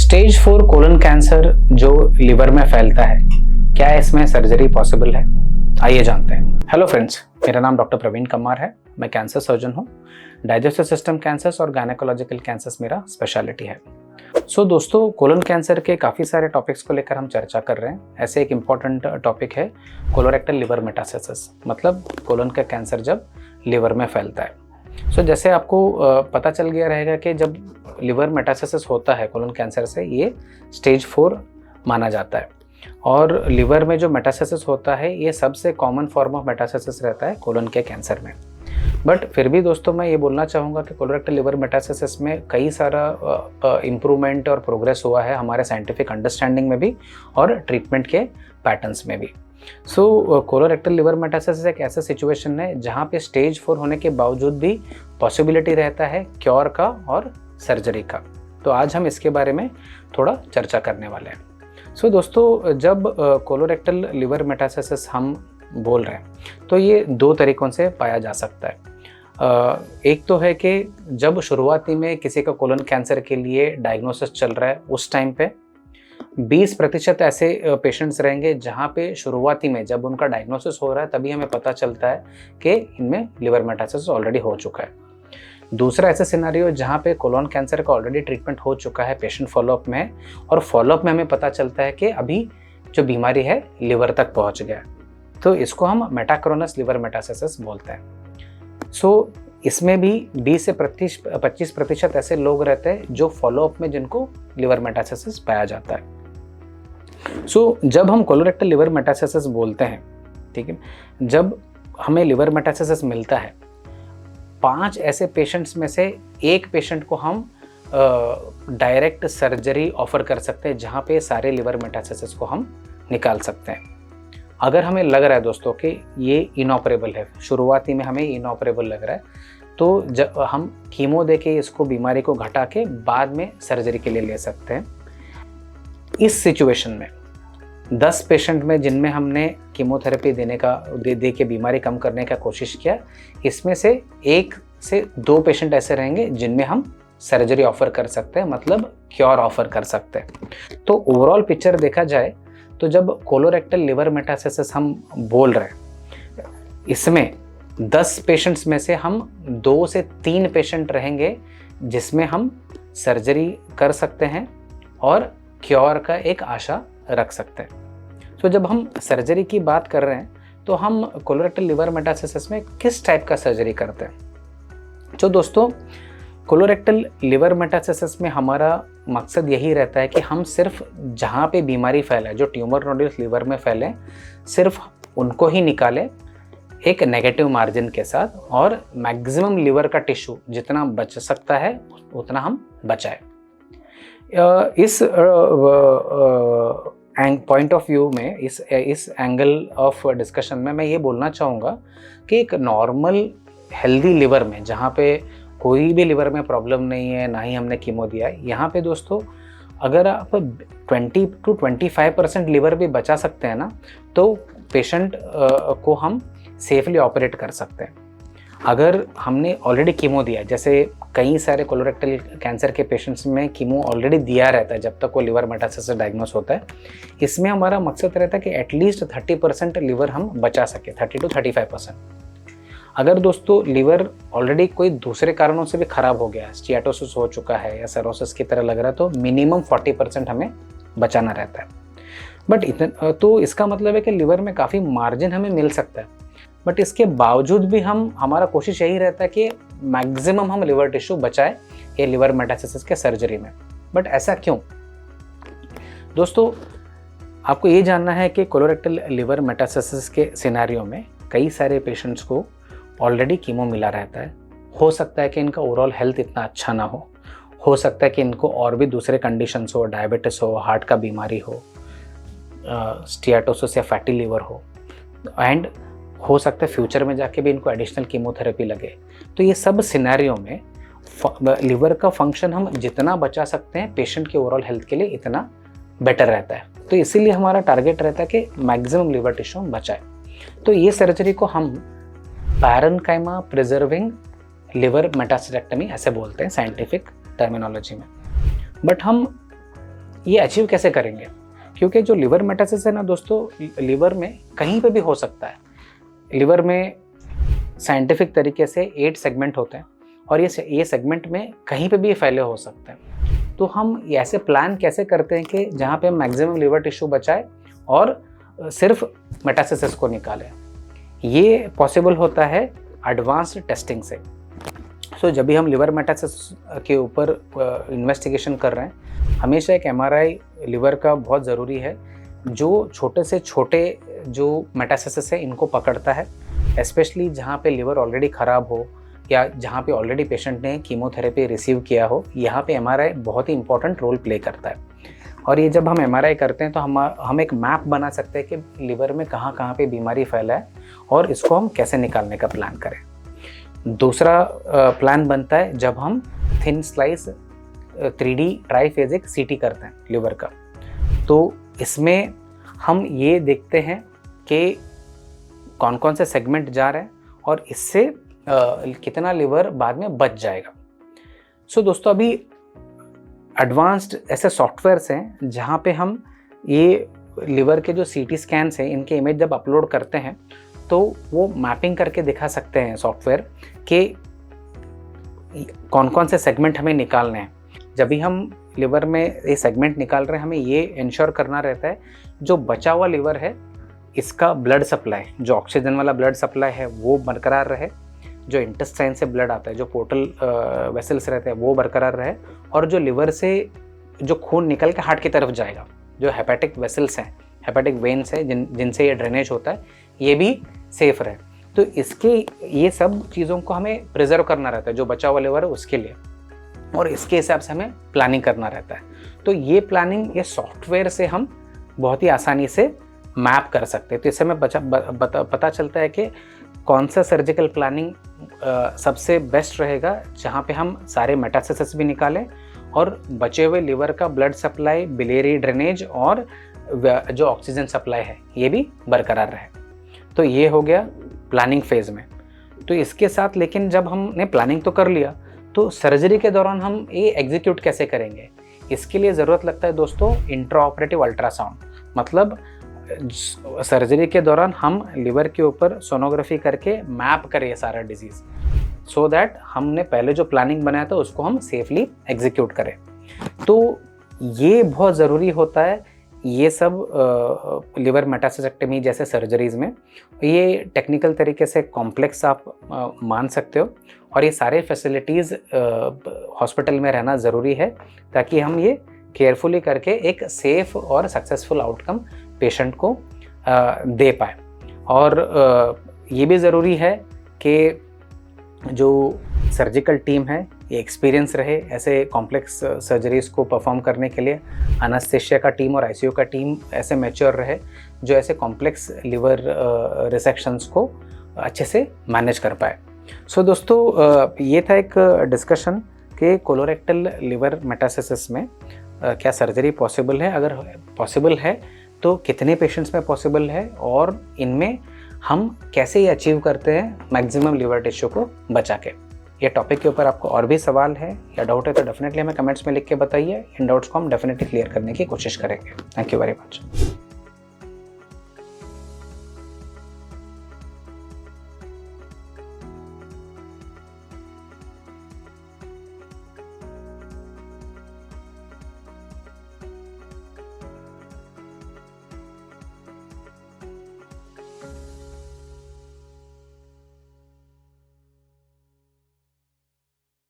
Stage 4 colon cancer जो liver में फैलता है, क्या इसमें सर्जरी पॉसिबल है? आइए जानते हैं। हेलो फ्रेंड्स, मेरा नाम डॉक्टर प्रवीण कम्मार है। मैं कैंसर सर्जन हूँ। डाइजेस्टिव सिस्टम कैंसर्स और गायनेकोलॉजिकल कैंसर्स मेरा स्पेशलिटी है। दोस्तों, कोलन कैंसर के काफ़ी सारे टॉपिक्स को लेकर हम चर्चा कर रहे हैं। ऐसे एक इम्पॉर्टेंट टॉपिक है कोलोरेक्टल लिवर मेटास्टेसिस, मतलब कोलन का कैंसर जब लिवर में फैलता है। जैसे आपको पता चल गया रहेगा कि जब लिवर मेटास्टेसिस होता है कोलन कैंसर से, ये स्टेज 4 माना जाता है। और लिवर में जो मेटास्टेसिस होता है, ये सबसे कॉमन फॉर्म ऑफ मेटास्टेसिस रहता है कोलन के कैंसर में। बट फिर भी दोस्तों, मैं ये बोलना चाहूँगा कि कोलोरेक्टल लिवर मेटास्टेसिस में कई सारा इम्प्रूवमेंट और प्रोग्रेस हुआ है हमारे साइंटिफिक अंडरस्टैंडिंग में भी और ट्रीटमेंट के पैटर्न्स में भी। कोलोरेक्टल लिवर मेटास्टेसिस एक ऐसा सिचुएशन है जहाँ पे स्टेज 4 होने के बावजूद भी पॉसिबिलिटी रहता है क्योर का और सर्जरी का। तो आज हम इसके बारे में थोड़ा चर्चा करने वाले हैं। दोस्तों, जब कोलोरेक्टल लिवर मेटास्टेसिस हम बोल रहे हैं तो ये दो तरीकों से पाया जा सकता है। एक तो है कि जब शुरुआती में किसी का कोलन कैंसर के लिए डायग्नोसिस चल रहा है, उस टाइम पे 20% ऐसे पेशेंट्स रहेंगे जहाँ पे शुरुआती में जब उनका डायग्नोसिस हो रहा है तभी हमें पता चलता है कि इनमें लिवर मेटास्टेसिस ऑलरेडी हो चुका है। दूसरा ऐसा सिनेरियो जहाँ पे कोलन कैंसर का ऑलरेडी ट्रीटमेंट हो चुका है, पेशेंट फॉलोअप में है और फॉलोअप में हमें पता चलता है कि अभी जो बीमारी है लिवर तक पहुँच गया, तो इसको हम मेटाक्रोनस लिवर मेटास्टेसिस बोलते हैं। इसमें भी 20 से 25% ऐसे लोग रहते हैं जो फॉलोअप में जिनको लिवर मेटास्टेसिस पाया जाता है। जब हम कोलोरेक्टल लिवर मेटास्टेसिस बोलते हैं, ठीक है, जब हमें लिवर मेटास्टेसिस मिलता है, 5 ऐसे पेशेंट्स में से एक पेशेंट को हम डायरेक्ट सर्जरी ऑफर कर सकते हैं जहाँ पे सारे लिवर मेटास्टेसिस को हम निकाल सकते हैं। अगर हमें लग रहा है दोस्तों कि ये इनऑपरेबल है, शुरुआती में हमें इनऑपरेबल लग रहा है, तो जब हम कीमो देके इसको बीमारी को घटा के बाद में सर्जरी के लिए ले सकते हैं। इस सिचुएशन में 10 पेशेंट में जिनमें हमने कीमोथेरेपी दे के बीमारी कम करने का कोशिश किया, इसमें से 1 से 2 पेशेंट ऐसे रहेंगे जिनमें हम सर्जरी ऑफर कर सकते हैं, मतलब क्योर ऑफर कर सकते हैं। तो ओवरऑल पिक्चर देखा जाए तो जब कोलोरेक्टल लिवर मेटास्टेसिस हम बोल रहे हैं, इसमें 10 पेशेंट्स में से हम 2 से 3 पेशेंट रहेंगे जिसमें हम सर्जरी कर सकते हैं और क्योर का एक आशा रख सकते हैं। जब हम सर्जरी की बात कर रहे हैं तो हम कोलोरेक्टल लिवर मेटास्टेसिस में किस टाइप का सर्जरी करते हैं? दोस्तों, कोलोरेक्टल लिवर मेटास्टेसिस में हमारा मकसद यही रहता है कि हम सिर्फ जहाँ पे बीमारी फैले, जो ट्यूमर नोड्यूल्स लिवर में फैले, सिर्फ उनको ही निकालें एक नेगेटिव मार्जिन के साथ और मैक्सिमम लिवर का टिश्यू जितना बच सकता है उतना हम बचाएं। इस पॉइंट ऑफ व्यू में, इस एंगल ऑफ डिस्कशन में मैं ये बोलना चाहूँगा कि एक नॉर्मल हेल्दी लिवर में, जहाँ पे कोई भी लिवर में प्रॉब्लम नहीं है, ना ही हमने कीमो दिया है, यहाँ पे दोस्तों अगर आप 20 to 25% लिवर भी बचा सकते हैं ना, तो पेशेंट को हम सेफली ऑपरेट कर सकते हैं। अगर हमने ऑलरेडी कीमो दिया, जैसे कई सारे कोलोरेक्टल कैंसर के पेशेंट्स में कीमो ऑलरेडी दिया रहता है जब तक वो लिवर मेटास्टेसिस डायग्नोस होता है, इसमें हमारा मकसद रहता है कि एटलीस्ट 30% लिवर हम बचा सके, 30 to 35%। अगर दोस्तों लिवर ऑलरेडी कोई दूसरे कारणों से भी खराब हो गया, स्टियाटोसिस हो चुका है या सर्रोसिस की तरह लग रहा है, तो मिनिमम 40% हमें बचाना रहता है। बट इतना तो इसका मतलब है कि लिवर में काफ़ी मार्जिन हमें मिल सकता है, बट इसके बावजूद भी हमारा कोशिश यही रहता है कि मैक्सिमम हम लिवर टिश्यू बचाए ये लिवर मेटास्टेसिस के सर्जरी में। बट ऐसा क्यों? दोस्तों, आपको ये जानना है कि कोलोरेक्टल लिवर मेटास्टेसिस के सिनेरियो में कई सारे पेशेंट्स को ऑलरेडी कीमो मिला रहता है। हो सकता है कि इनका ओवरऑल हेल्थ इतना अच्छा ना हो सकता है कि इनको और भी दूसरे कंडीशंस हो, डायबिटिस हो, हार्ट का बीमारी हो, स्टियाटोसिस या फैटी लिवर हो, एंड हो सकता है फ्यूचर में जाके भी इनको एडिशनल कीमोथेरेपी लगे। तो ये सब सिनेरियो में लिवर का फंक्शन हम जितना बचा सकते हैं पेशेंट के ओवरऑल हेल्थ के लिए, इतना बेटर रहता है। तो इसीलिए हमारा टारगेट रहता है कि मैक्सिमम लिवर टिश्यू हम बचाए। तो ये सर्जरी को हम पैरेन्काइमा प्रिजर्विंग लिवर मेटास्टेक्टमी ऐसे बोलते हैं साइंटिफिक टर्मिनोलॉजी में। बट हम ये अचीव कैसे करेंगे? क्योंकि जो लिवर मेटासिस है ना दोस्तों, लिवर में कहीं पे भी हो सकता है। लिवर में साइंटिफिक तरीके से 8 सेगमेंट होते हैं और ये सेगमेंट में कहीं पे भी फैले हो सकते हैं। तो हम ऐसे प्लान कैसे करते हैं कि जहाँ पे हम मैक्सिमम लिवर टिश्यू बचाए और सिर्फ मेटासिस को निकालें? ये पॉसिबल होता है एडवांस्ड टेस्टिंग से। सो जब भी हम लिवर मेटासिस के ऊपर इन्वेस्टिगेशन कर रहे हैं, हमेशा एक MRI लिवर का बहुत ज़रूरी है, जो छोटे से छोटे जो मेटासिस है इनको पकड़ता है, स्पेशली जहाँ पे लिवर ऑलरेडी ख़राब हो या जहाँ पे ऑलरेडी पेशेंट ने कीमोथेरेपी रिसीव किया हो। यहाँ पे MRI बहुत ही इंपॉर्टेंट रोल प्ले करता है। और ये जब हम MRI करते हैं तो हम एक मैप बना सकते हैं कि लिवर में कहाँ कहाँ पे बीमारी फैला है और इसको हम कैसे निकालने का प्लान करें। दूसरा प्लान बनता है जब हम thin slice 3D triphasic CT करते हैं लिवर का। तो इसमें हम ये देखते हैं कि कौन कौन से सेगमेंट जा रहे हैं और इससे कितना लिवर बाद में बच जाएगा। सो दोस्तों, अभी एडवांस्ड ऐसे सॉफ्टवेयर्स हैं जहाँ पे हम ये लिवर के जो CT स्कैन्स हैं इनके इमेज जब अपलोड करते हैं तो वो मैपिंग करके दिखा सकते हैं सॉफ्टवेयर कि कौन कौन से सेगमेंट हमें निकालने हैं। जब भी हम लिवर में ये सेगमेंट निकाल रहे हैं, हमें ये इंश्योर करना रहता है जो बचा हुआ लिवर है इसका ब्लड सप्लाई, जो ऑक्सीजन वाला ब्लड सप्लाई है वो बरकरार रहे, जो इंटेस्टाइन से ब्लड आता है, जो पोर्टल वेसल्स रहते हैं वो बरकरार रहे, और जो लिवर से जो खून निकल के हार्ट की तरफ जाएगा, जो हेपेटिक वेसल्स हैं, हेपेटिक वेन्स हैं जिनसे ये ड्रेनेज होता है, ये भी सेफ रहे। तो इसके ये सब चीज़ों को हमें प्रिजर्व करना रहता है, जो बचा हुआ लिवर है उसके लिए, और इसके हिसाब से हमें प्लानिंग करना रहता है। तो ये प्लानिंग ये सॉफ्टवेयर से हम बहुत ही आसानी से मैप कर सकते हैं। तो इससे हमें पता चलता है कि कौन सा सर्जिकल प्लानिंग सबसे बेस्ट रहेगा, जहाँ पे हम सारे मेटासिस भी निकालें और बचे हुए लिवर का ब्लड सप्लाई, बिलियरी ड्रेनेज और जो ऑक्सीजन सप्लाई है ये भी बरकरार रहे। तो ये हो गया प्लानिंग फेज़ में। तो इसके साथ लेकिन जब हमने प्लानिंग तो कर लिया, तो सर्जरी के दौरान हम ये एग्जीक्यूट कैसे करेंगे? इसके लिए ज़रूरत लगता है दोस्तों इंट्रा ऑपरेटिव अल्ट्रासाउंड। मतलब सर्जरी के दौरान हम लिवर के ऊपर सोनोग्राफी करके मैप करें सारा डिजीज़, सो दैट हमने पहले जो प्लानिंग बनाया था उसको हम सेफली एग्जीक्यूट करें। तो ये बहुत ज़रूरी होता है। ये सब लिवर मेटासिसेक्टमी जैसे सर्जरीज़ में ये टेक्निकल तरीके से कॉम्प्लेक्स आप मान सकते हो, और ये सारे फैसिलिटीज़ हॉस्पिटल में रहना ज़रूरी है ताकि हम ये केयरफुली करके एक सेफ़ और सक्सेसफुल आउटकम पेशेंट को दे पाए। और ये भी ज़रूरी है कि जो सर्जिकल टीम है ये एक्सपीरियंस रहे ऐसे कॉम्प्लेक्स सर्जरीज़ को परफॉर्म करने के लिए। एनेस्थीसिया का टीम और ICU का टीम ऐसे मैच्योर रहे जो ऐसे कॉम्प्लेक्स लिवर रिसेक्शंस को अच्छे से मैनेज कर पाए। सो दोस्तों, ये था एक डिस्कशन कि कोलोरेक्टल लिवर मेटासिस में क्या सर्जरी पॉसिबल है, अगर पॉसिबल है तो कितने पेशेंट्स में पॉसिबल है, और इनमें हम कैसे ये अचीव करते हैं मैक्सिमम लिवर टिश्यू को बचा के। ये टॉपिक के ऊपर आपको और भी सवाल है या डाउट है तो डेफिनेटली हमें कमेंट्स में लिख के बताइए। इन डाउट्स को हम डेफिनेटली क्लियर करने की कोशिश करेंगे। Thank you very much.